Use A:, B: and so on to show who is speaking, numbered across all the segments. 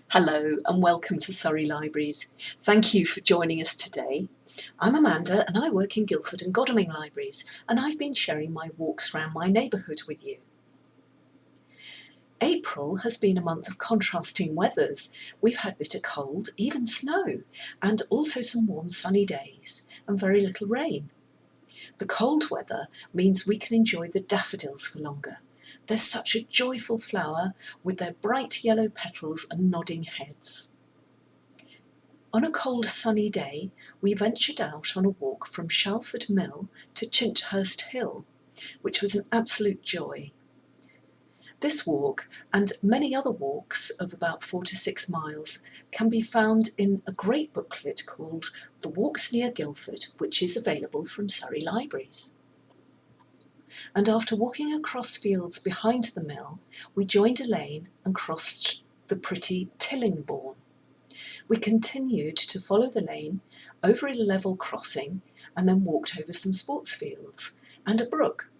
A: Hello and welcome to Surrey Libraries. Thank you for joining us today. I'm Amanda and I work in Guildford and Godalming Libraries, and I've been sharing my walks around my neighbourhood with you. April has been a month of contrasting weathers. We've had bitter cold, even snow, and also some warm sunny days and very little rain. The cold weather means we can enjoy the daffodils for longer. They're such a joyful flower with their bright yellow petals and nodding heads. On a cold sunny day, we ventured out on a walk from Shalford Mill to Chinthurst Hill, which was an absolute joy. This walk, and many other walks of about 4 to 6 miles, can be found in a great booklet called The Walks Near Guildford, which is available from Surrey Libraries. And after walking across fields behind the mill, we joined a lane and crossed the pretty Tillingbourne. We continued to follow the lane over a level crossing and then walked over some sports fields and a brook.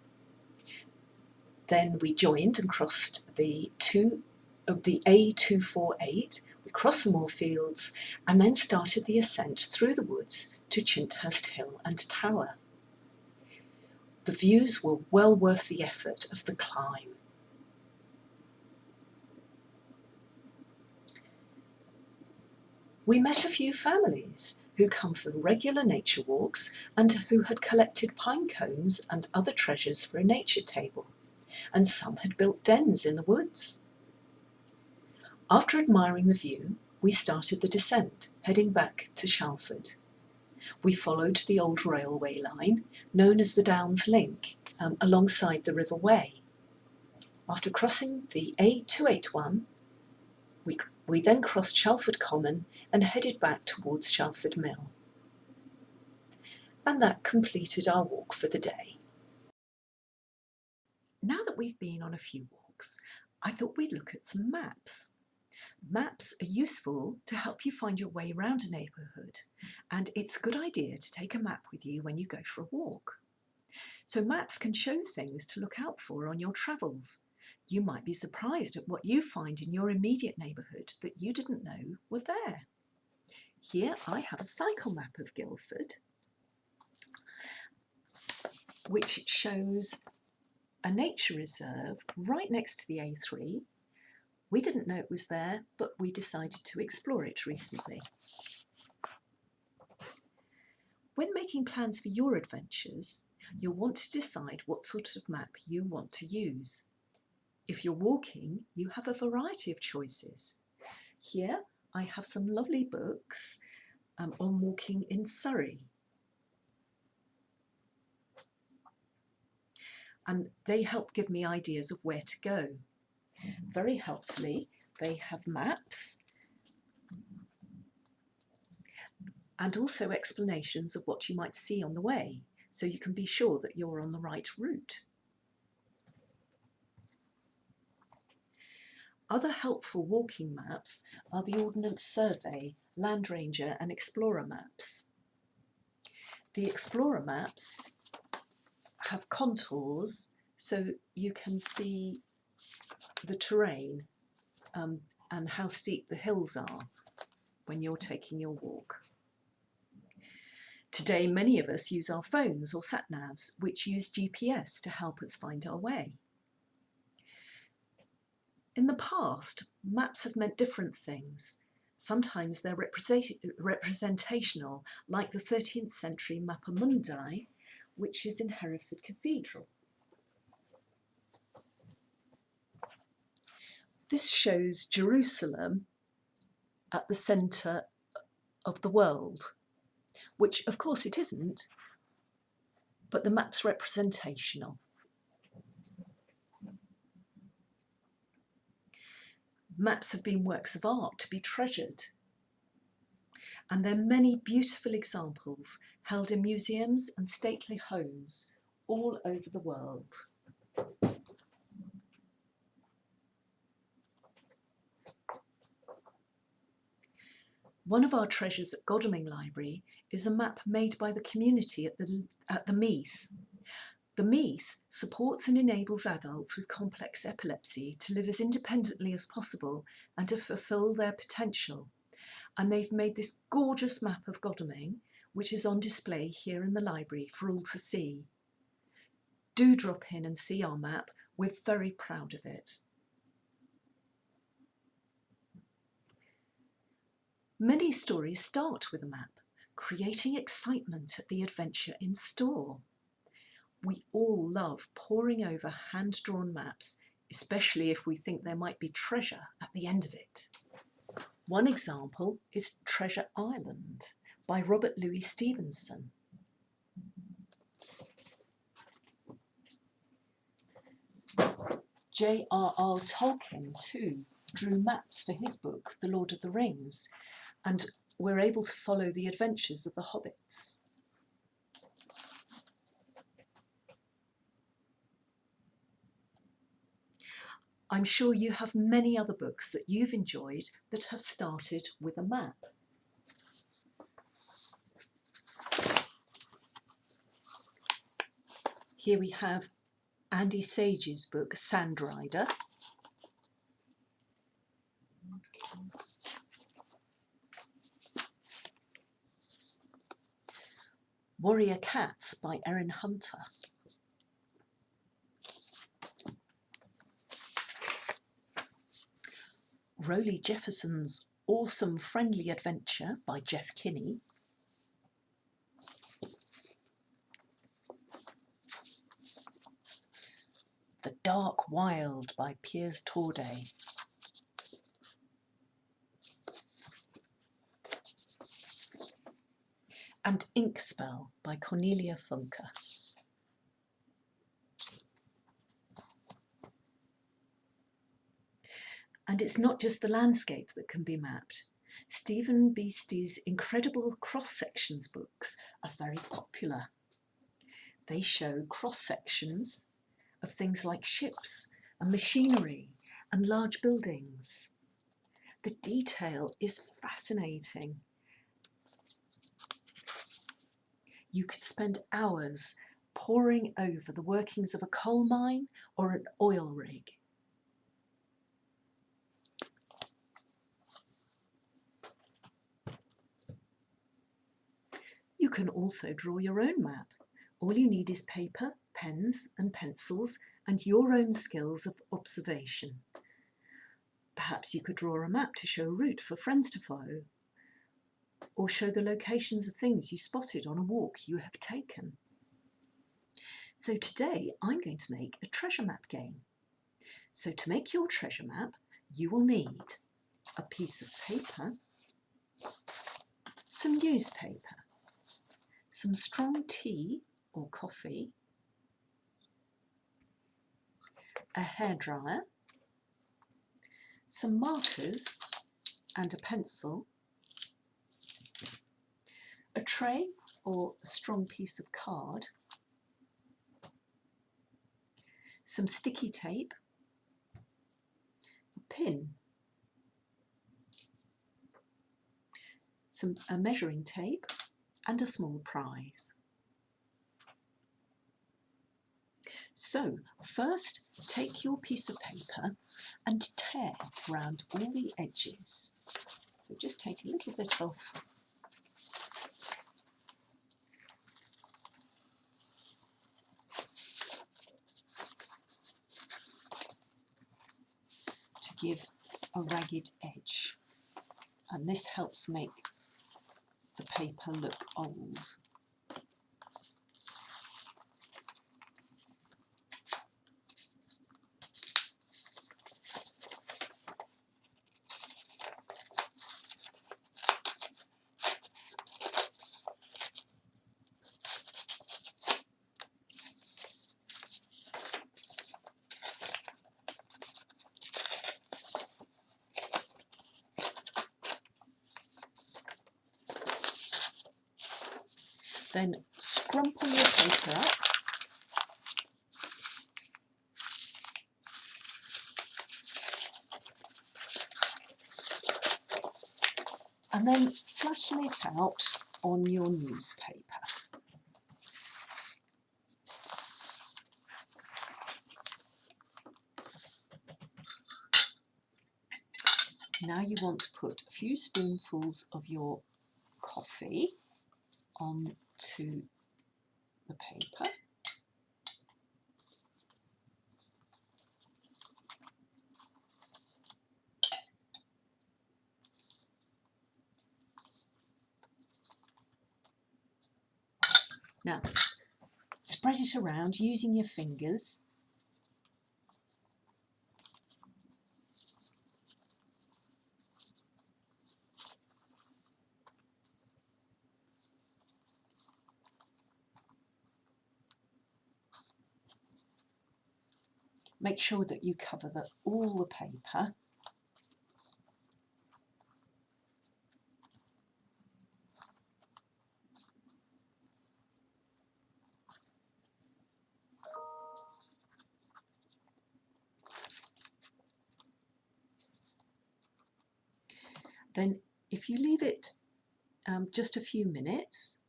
A: Then we joined and crossed the A248, we crossed some more fields and then started the ascent through the woods to Chinthurst Hill and Tower. The views were well worth the effort of the climb. We met a few families who come for regular nature walks and who had collected pine cones and other treasures for a nature table, and some had built dens in the woods. After admiring the view, we started the descent, heading back to Shalford. We followed the old railway line, known as the Downs Link, alongside the River Wey. After crossing the A281, we then crossed Shalford Common and headed back towards Shalford Mill. And that completed our walk for the day. Now that we've been on a few walks, I thought we'd look at some maps. Maps are useful to help you find your way around a neighbourhood, and it's a good idea to take a map with you when you go for a walk. So maps can show things to look out for on your travels. You might be surprised at what you find in your immediate neighbourhood that you didn't know were there. Here I have a cycle map of Guildford, which shows a nature reserve right next to the A3. We didn't know it was there, but we decided to explore it recently. When making plans for your adventures, you'll want to decide what sort of map you want to use. If you're walking, you have a variety of choices. Here I have some lovely books on walking in Surrey. And they help give me ideas of where to go. Very helpfully, they have maps and also explanations of what you might see on the way, so you can be sure that you're on the right route. Other helpful walking maps are the Ordnance Survey, Land Ranger and Explorer maps. The Explorer maps have contours so you can see the terrain and how steep the hills are when you're taking your walk. Today, many of us use our phones or sat-navs, which use GPS to help us find our way. In the past, maps have meant different things. Sometimes they're representational, like the 13th century Mappa Mundi, which is in Hereford Cathedral. This shows Jerusalem at the centre of the world, which of course it isn't, but the map's representational. Maps have been works of art to be treasured, and there are many beautiful examples held in museums and stately homes all over the world. One of our treasures at Godalming Library is a map made by the community at the Meath. The Meath supports and enables adults with complex epilepsy to live as independently as possible and to fulfil their potential. And they've made this gorgeous map of Godalming, which is on display here in the library for all to see. Do drop in and see our map. We're very proud of it. Many stories start with a map, creating excitement at the adventure in store. We all love poring over hand-drawn maps, especially if we think there might be treasure at the end of it. One example is Treasure Island by Robert Louis Stevenson. J.R.R. Tolkien too drew maps for his book, The Lord of the Rings, and we're able to follow the adventures of the hobbits. I'm sure you have many other books that you've enjoyed that have started with a map. Here we have Andy Sage's book, Sandrider. Warrior Cats by Erin Hunter. Rowley Jefferson's Awesome Friendly Adventure by Jeff Kinney. The Dark Wild by Piers Torday. And Inkspell by Cornelia Funke. And it's not just the landscape that can be mapped. Stephen Beastie's incredible cross-sections books are very popular. They show cross-sections of things like ships and machinery and large buildings. The detail is fascinating. You could spend hours poring over the workings of a coal mine or an oil rig. You can also draw your own map. All you need is paper, pens and pencils and your own skills of observation. Perhaps you could draw a map to show a route for friends to follow, or show the locations of things you spotted on a walk you have taken. So today I'm going to make a treasure map game. So to make your treasure map, you will need a piece of paper, some newspaper, some strong tea or coffee, a hairdryer, some markers and a pencil, a tray or a strong piece of card, some sticky tape, a pin, a measuring tape and a small prize. So first take your piece of paper and tear around all the edges. So just take a little bit off. To give a ragged edge, and this helps make the paper look old. Then scrumple your paper up and then flatten it out on your newspaper. Now you want to put a few spoonfuls of your coffee onto the paper. Now, spread it around using your fingers. Make sure that you cover all the paper. Then if you leave it just a few minutes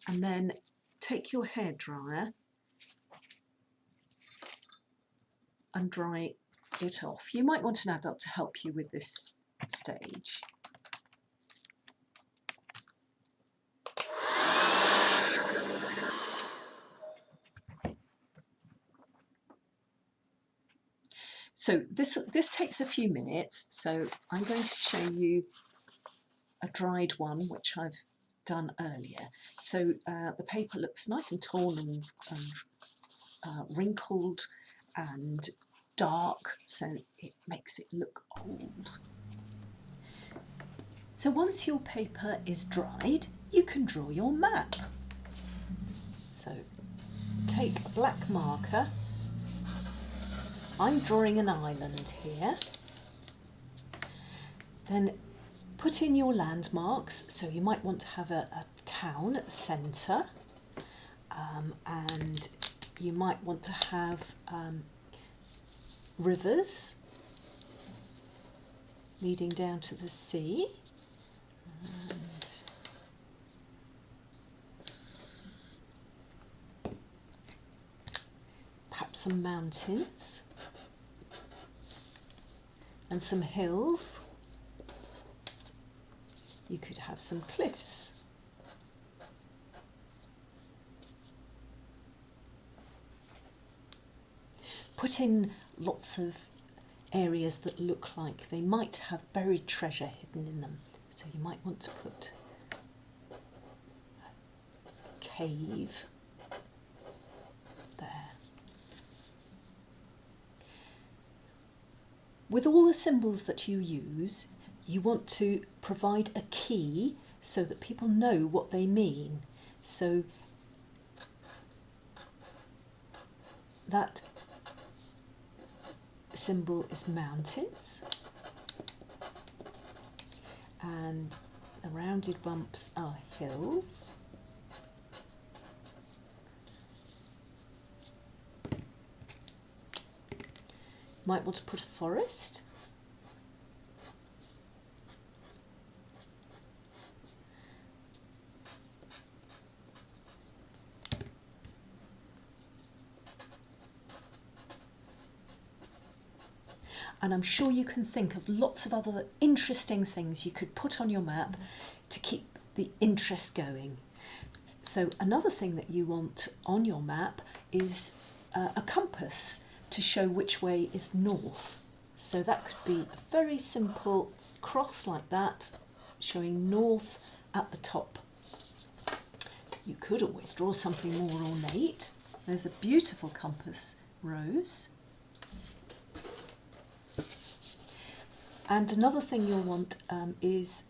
A: and then take your hairdryer and dry it off. You might want an adult to help you with this stage. So this takes a few minutes, so I'm going to show you a dried one which I've done earlier. So the paper looks nice and torn and wrinkled and dark, so it makes it look old. So once your paper is dried, you can draw your map. So take a black marker. I'm drawing an island here. Then put in your landmarks, so you might want to have a town at the centre, and you might want to have rivers leading down to the sea, and perhaps some mountains and some hills. You could have some cliffs. Put in lots of areas that look like they might have buried treasure hidden in them. So you might want to put a cave there. With all the symbols that you use, you want to provide a key so that people know what they mean. So that symbol is mountains, and the rounded bumps are hills. Might want to put a forest. And I'm sure you can think of lots of other interesting things you could put on your map to keep the interest going. So another thing that you want on your map is a compass to show which way is north. So that could be a very simple cross like that, showing north at the top. You could always draw something more ornate. There's a beautiful compass rose. And another thing you'll want is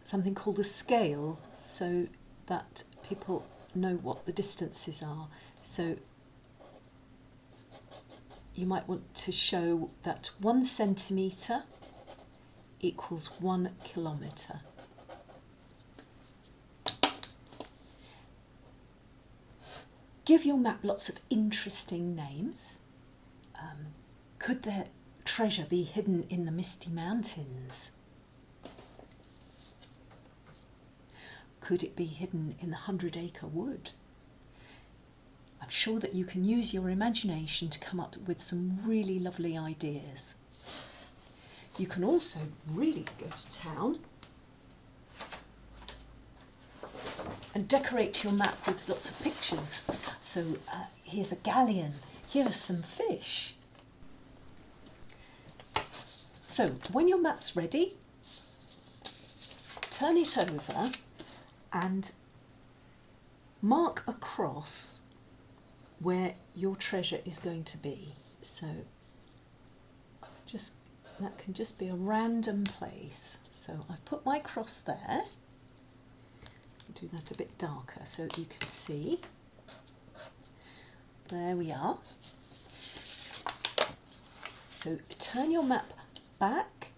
A: something called a scale, so that people know what the distances are. So you might want to show that 1 centimetre equals 1 kilometre. Give your map lots of interesting names. Could there treasure be hidden in the Misty Mountains? Could it be hidden in the 100-acre wood? I'm sure that you can use your imagination to come up with some really lovely ideas. You can also really go to town and decorate your map with lots of pictures. So here's a galleon, here are some fish. So when your map's ready, turn it over and mark a cross where your treasure is going to be. So that can just be a random place. So I've put my cross there. I'll do that a bit darker so you can see. There we are. So turn your map back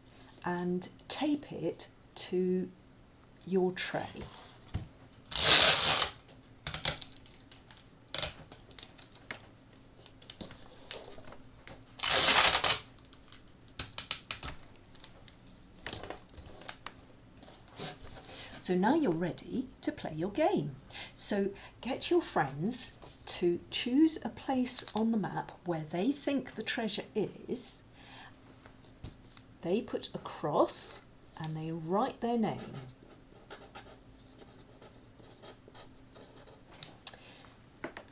A: and tape it to your tray. So now you're ready to play your game. So get your friends to choose a place on the map where they think the treasure is. They put a cross and they write their name.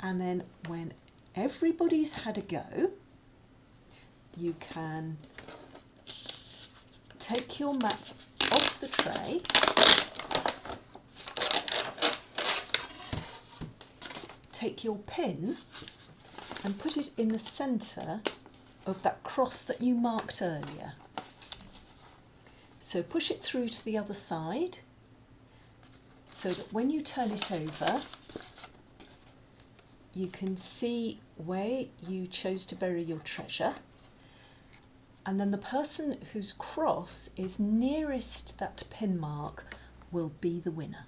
A: And then when everybody's had a go, you can take your map off the tray, take your pin and put it in the centre of that cross that you marked earlier. So push it through to the other side so that when you turn it over, you can see where you chose to bury your treasure, and then the person whose cross is nearest that pin mark will be the winner.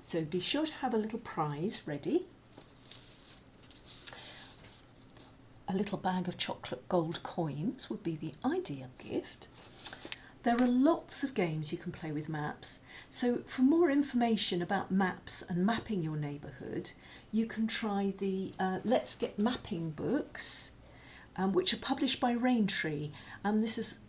A: So be sure to have a little prize ready. A little bag of chocolate gold coins would be the ideal gift. There are lots of games you can play with maps, so for more information about maps and mapping your neighbourhood, you can try the Let's Get Mapping books, which are published by Raintree. This is,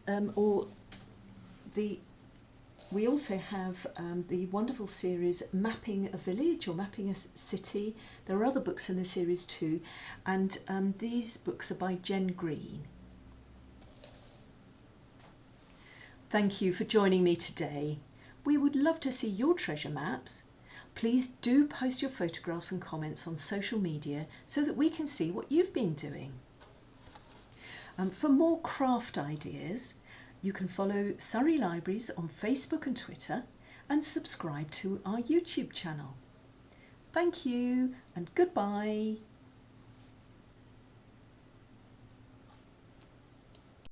A: we also have the wonderful series Mapping a Village or Mapping a City. There are other books in the series too, and these books are by Jen Green. Thank you for joining me today. We would love to see your treasure maps. Please do post your photographs and comments on social media so that we can see what you've been doing. For more craft ideas, you can follow Surrey Libraries on Facebook and Twitter and subscribe to our YouTube channel. Thank you and goodbye.